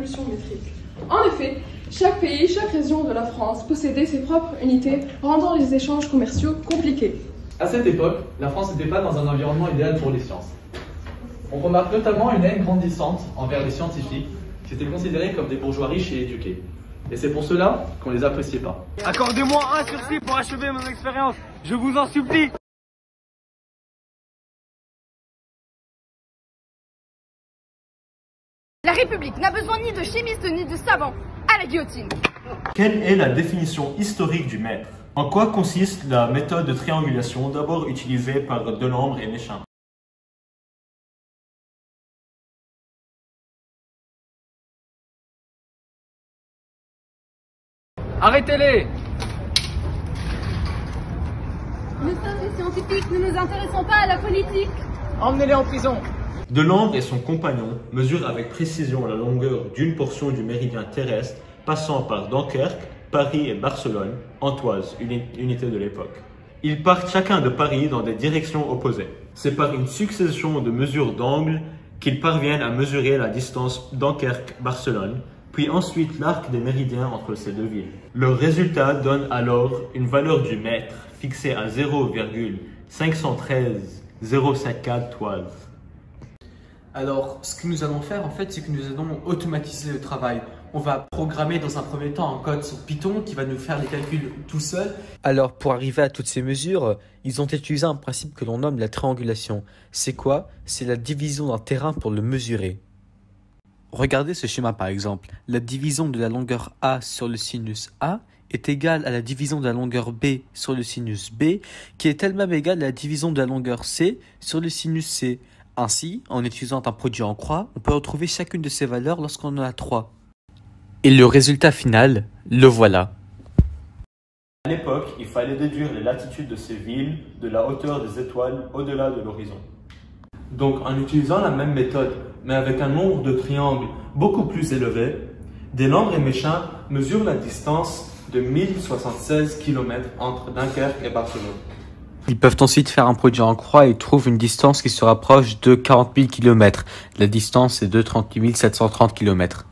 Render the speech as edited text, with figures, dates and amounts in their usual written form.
solution métrique. En effet, chaque pays, chaque région de la France possédait ses propres unités, rendant les échanges commerciaux compliqués. À cette époque, la France n'était pas dans un environnement idéal pour les sciences. On remarque notamment une haine grandissante envers les scientifiques, qui étaient considérés comme des bourgeois riches et éduqués. Et c'est pour cela qu'on les appréciait pas. Accordez-moi un sursis pour achever mon expérience, je vous en supplie. La République n'a besoin ni de chimistes ni de savants. À la guillotine. Quelle est la définition historique du maître? En quoi consiste la méthode de triangulation d'abord utilisée par Delambre et Méchain? Arrêtez-les! Nous sommes des scientifiques, nous ne nous intéressons pas à la politique. Emmenez-les en prison. Delambre et son compagnon mesurent avec précision la longueur d'une portion du méridien terrestre passant par Dunkerque, Paris et Barcelone, Antoise, une unité de l'époque. Ils partent chacun de Paris dans des directions opposées. C'est par une succession de mesures d'angle qu'ils parviennent à mesurer la distance Dunkerque-Barcelone, puis ensuite l'arc des méridiens entre ces deux villes. Leur résultat donne alors une valeur du mètre fixée à 0,513,054 toises. Alors, ce que nous allons faire, en fait, c'est que nous allons automatiser le travail. On va programmer dans un premier temps un code sur Python qui va nous faire les calculs tout seul. Alors, pour arriver à toutes ces mesures, ils ont utilisé un principe que l'on nomme la triangulation. C'est quoi? C'est la division d'un terrain pour le mesurer. Regardez ce schéma par exemple. La division de la longueur A sur le sinus A est égale à la division de la longueur B sur le sinus B, qui est elle-même égale à la division de la longueur C sur le sinus C. Ainsi, en utilisant un produit en croix, on peut retrouver chacune de ces valeurs lorsqu'on en a 3. Et le résultat final, le voilà. À l'époque, il fallait déduire les latitudes de ces villes de la hauteur des étoiles au-delà de l'horizon. Donc, en utilisant la même méthode, mais avec un nombre de triangles beaucoup plus élevé, Delambre et Méchain mesurent la distance de 1076 km entre Dunkerque et Barcelone. Ils peuvent ensuite faire un produit en croix et trouvent une distance qui se rapproche de 40 000 km. La distance est de 38 730 km.